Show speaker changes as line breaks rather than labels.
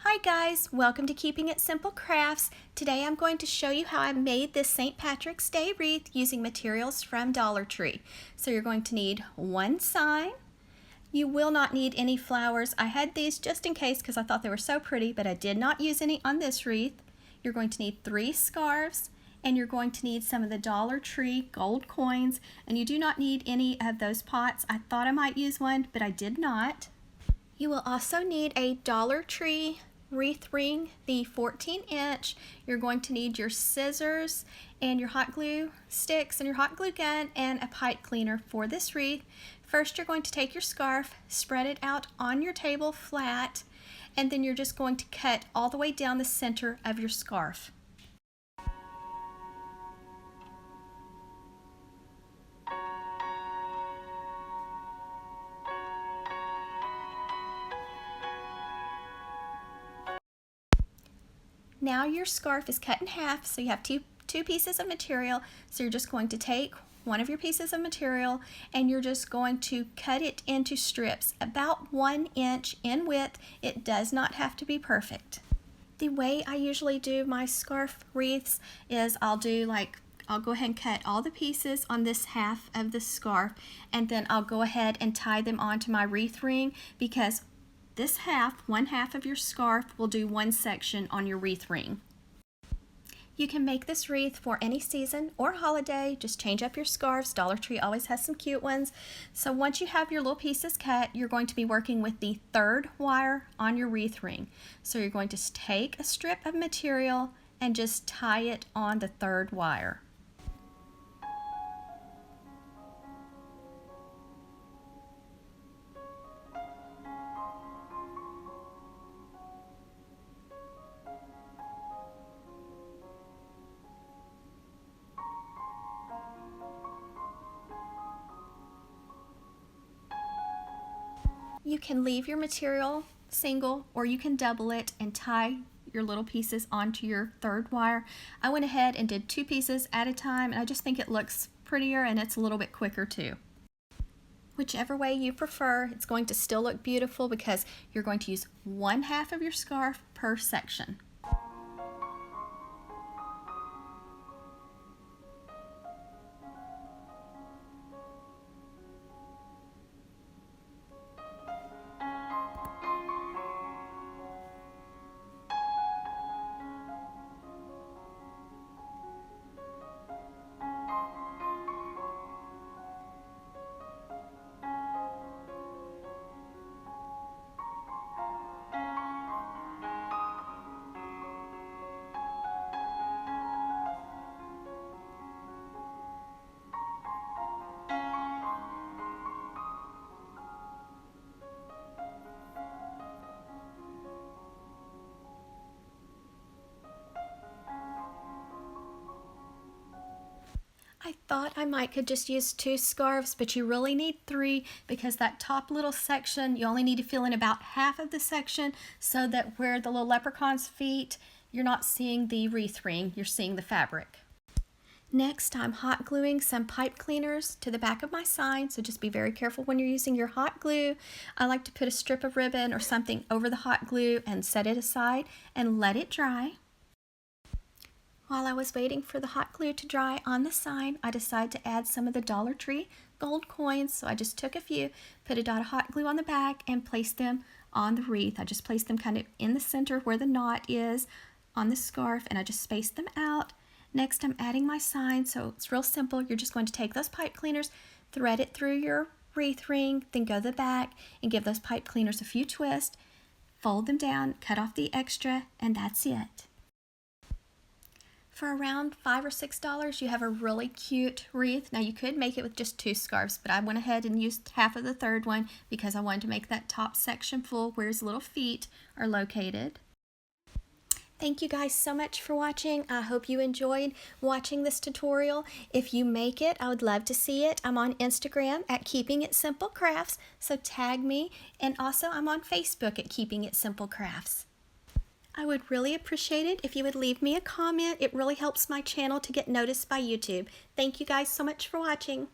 Hi guys, welcome to Keeping It Simple Crafts. Today I'm going to show you how I made this St. Patrick's Day wreath using materials from Dollar Tree. So you're going to need one sign. You will not need any flowers. I had these just in case because I thought they were so pretty, but I did not use any on this wreath. You're going to need 3 scarves, and you're going to need some of the Dollar Tree gold coins, and you do not need any of those pots. I thought I might use one, but I did not. You will also need a Dollar Tree wreath ring, the 14-inch. You're going to need your scissors and your hot glue sticks and your hot glue gun and a pipe cleaner for this wreath. First, you're going to take your scarf, spread it out on your table flat, and then you're just going to cut all the way down the center of your scarf. Now your scarf is cut in half, so you have two pieces of material. So you're just going to take one of your pieces of material and you're just going to cut it into strips about 1 inch in width. It does not have to be perfect. The way I usually do my scarf wreaths is I'll go ahead and cut all the pieces on this half of the scarf, and then I'll go ahead and tie them onto my wreath ring, because this one half of your scarf will do one section on your wreath ring. You can make this wreath for any season or holiday. Just change up your scarves. Dollar Tree always has some cute ones. So once you have your little pieces cut, you're going to be working with the 3rd wire on your wreath ring. So you're going to take a strip of material and just tie it on the 3rd wire. You can leave your material single, or you can double it and tie your little pieces onto your 3rd wire. I went ahead and did 2 pieces at a time, and I just think it looks prettier and it's a little bit quicker too. Whichever way you prefer, it's going to still look beautiful because you're going to use 1/2 of your scarf per section. I thought I could just use 2 scarves, but you really need 3, because that top little section, you only need to fill in about half of the section, so that where the little leprechaun's feet, you're not seeing the wreath ring, you're seeing the fabric. Next, I'm hot gluing some pipe cleaners to the back of my sign, so just be very careful when you're using your hot glue. I like to put a strip of ribbon or something over the hot glue and set it aside and let it dry. While I was waiting for the hot glue to dry on the sign, I decided to add some of the Dollar Tree gold coins. So I just took a few, put a dot of hot glue on the back, and placed them on the wreath. I just placed them kind of in the center where the knot is on the scarf, and I just spaced them out. Next, I'm adding my sign, so it's real simple. You're just going to take those pipe cleaners, thread it through your wreath ring, then go to the back and give those pipe cleaners a few twists, fold them down, cut off the extra, and that's it. For around $5 or $6, you have a really cute wreath. Now you could make it with just 2 scarves, but I went ahead and used half of the 3rd one because I wanted to make that top section full where his little feet are located. Thank you guys so much for watching. I hope you enjoyed watching this tutorial. If you make it, I would love to see it. I'm on Instagram at Keeping It Simple Crafts, so tag me. And also I'm on Facebook at Keeping It Simple Crafts. I would really appreciate it if you would leave me a comment. It really helps my channel to get noticed by YouTube. Thank you guys so much for watching.